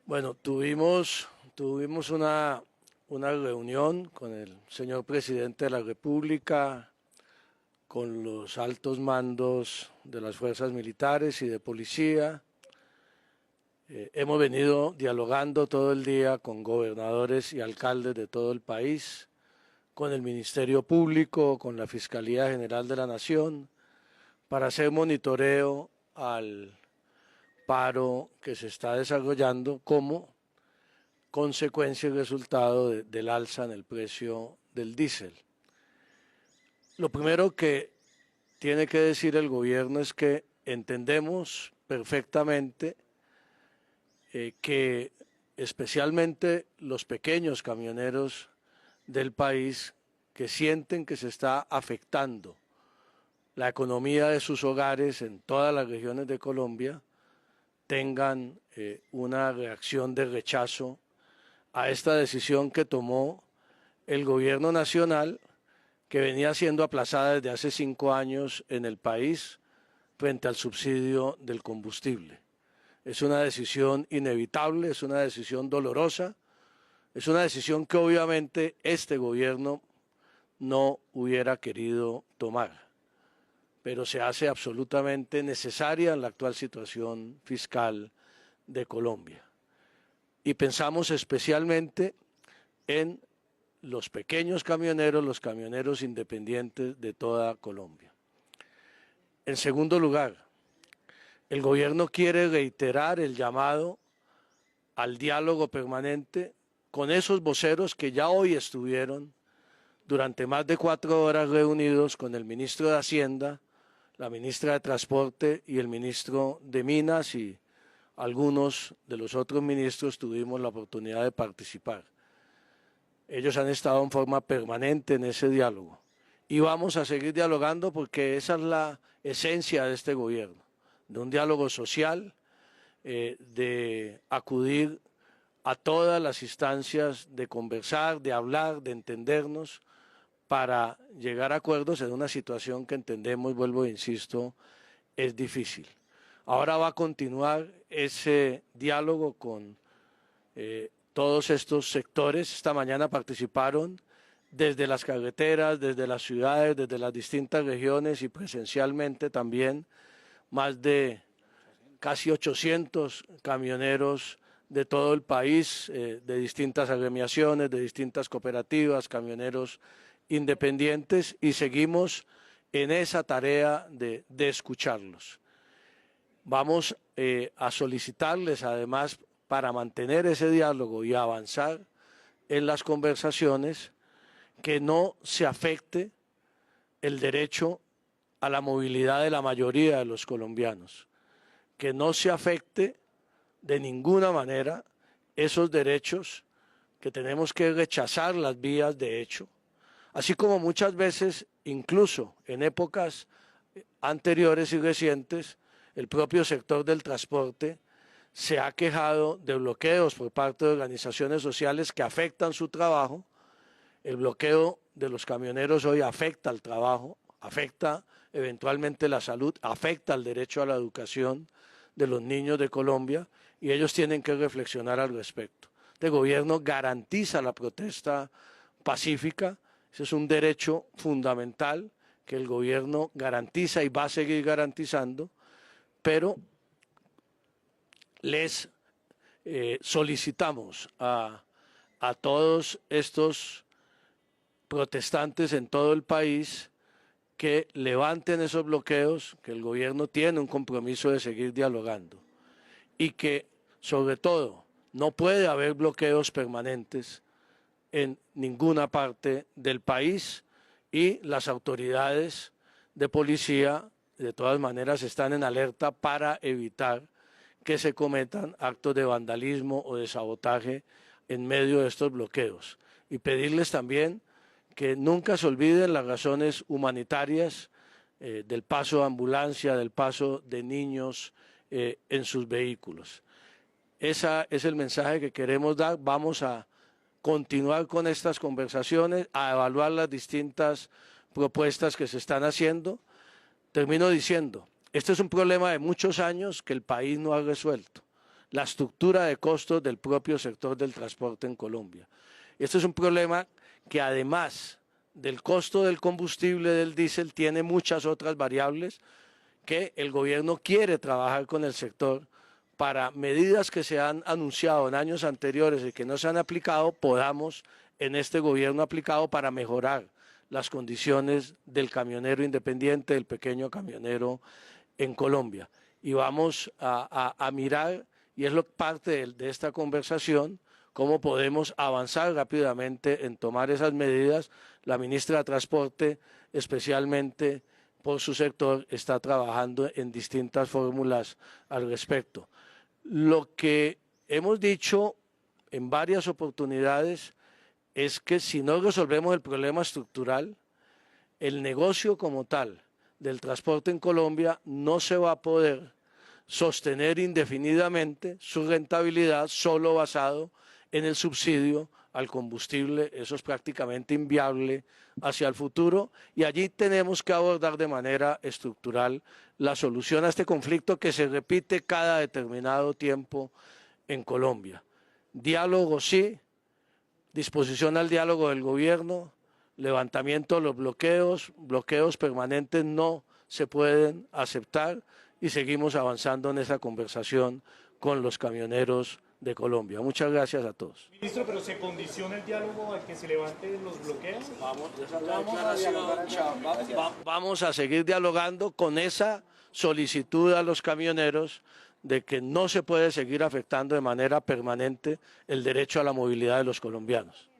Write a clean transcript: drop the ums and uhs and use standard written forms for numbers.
Bueno, tuvimos una reunión con el señor presidente de la República, con los altos mandos de las fuerzas militares y de policía. Hemos venido dialogando todo el día con gobernadores y alcaldes de todo el país, con el Ministerio Público, con la Fiscalía General de la Nación, para hacer monitoreo al paro que se está desarrollando como consecuencia y resultado del alza en el precio del diésel. Lo primero que tiene que decir el gobierno es que entendemos perfectamente que especialmente los pequeños camioneros del país que sienten que se está afectando la economía de sus hogares en todas las regiones de Colombia, tengan una reacción de rechazo a esta decisión que tomó el gobierno nacional, que venía siendo aplazada desde hace 5 años en el país frente al subsidio del combustible. Es una decisión inevitable, es una decisión dolorosa, es una decisión que obviamente este gobierno no hubiera querido tomar, pero se hace absolutamente necesaria en la actual situación fiscal de Colombia. Y pensamos especialmente en los pequeños camioneros, los camioneros independientes de toda Colombia. En segundo lugar, el gobierno quiere reiterar el llamado al diálogo permanente con esos voceros que ya hoy estuvieron durante más de 4 horas reunidos con el ministro de Hacienda, la ministra de Transporte y el ministro de Minas, y algunos de los otros ministros tuvimos la oportunidad de participar. Ellos han estado en forma permanente en ese diálogo y vamos a seguir dialogando porque esa es la esencia de este gobierno, de un diálogo social, de acudir a todas las instancias, de conversar, de hablar, de entendernos para llegar a acuerdos en una situación que entendemos, vuelvo e insisto, es difícil. Ahora va a continuar ese diálogo con todos estos sectores. Esta mañana participaron desde las carreteras, desde las ciudades, desde las distintas regiones y presencialmente también más de casi 800 camioneros de todo el país, de distintas agremiaciones, de distintas cooperativas, camioneros independientes, y seguimos en esa tarea de escucharlos. Vamos a solicitarles además, para mantener ese diálogo y avanzar en las conversaciones, que no se afecte el derecho a la movilidad de la mayoría de los colombianos, que no se afecte de ninguna manera esos derechos, que tenemos que rechazar las vías de hecho, así como muchas veces, incluso en épocas anteriores y recientes, el propio sector del transporte se ha quejado de bloqueos por parte de organizaciones sociales que afectan su trabajo. El bloqueo de los camioneros hoy afecta al trabajo, afecta eventualmente la salud, afecta el derecho a la educación de los niños de Colombia, y ellos tienen que reflexionar al respecto. Este gobierno garantiza la protesta pacífica, ese es un derecho fundamental que el gobierno garantiza y va a seguir garantizando, pero les solicitamos a todos estos protestantes en todo el país que levanten esos bloqueos, que el gobierno tiene un compromiso de seguir dialogando y que, sobre todo, no puede haber bloqueos permanentes en ninguna parte del país, y las autoridades de policía de todas maneras están en alerta para evitar que se cometan actos de vandalismo o de sabotaje en medio de estos bloqueos, y pedirles también que nunca se olviden las razones humanitarias del paso de ambulancia, del paso de niños en sus vehículos. Ese es el mensaje que queremos dar. Vamos a continuar con estas conversaciones, a evaluar las distintas propuestas que se están haciendo. Termino diciendo, este es un problema de muchos años que el país no ha resuelto. la estructura de costos del propio sector del transporte en Colombia. Este es un problema que además del costo del combustible del diésel tiene muchas otras variables que el gobierno quiere trabajar con el sector para medidas que se han anunciado en años anteriores y que no se han aplicado, podamos en este gobierno aplicado para mejorar las condiciones del camionero independiente, del pequeño camionero en Colombia. Y vamos a mirar, y es parte de esta conversación, cómo podemos avanzar rápidamente en tomar esas medidas. La ministra de Transporte, especialmente por su sector, está trabajando en distintas fórmulas al respecto. Lo que hemos dicho en varias oportunidades es que si no resolvemos el problema estructural, el negocio como tal del transporte en Colombia no se va a poder sostener indefinidamente su rentabilidad solo basado en el subsidio al combustible. Eso es prácticamente inviable hacia el futuro y allí tenemos que abordar de manera estructural la solución a este conflicto que se repite cada determinado tiempo en Colombia. Diálogo sí, disposición al diálogo del gobierno, levantamiento de los bloqueos permanentes no se pueden aceptar y seguimos avanzando en esa conversación con los camioneros de Colombia. Muchas gracias a todos. Ministro, pero ¿se condiciona el diálogo a que se levanten los bloqueos? Vamos a seguir dialogando con esa solicitud a los camioneros de que no se puede seguir afectando de manera permanente el derecho a la movilidad de los colombianos.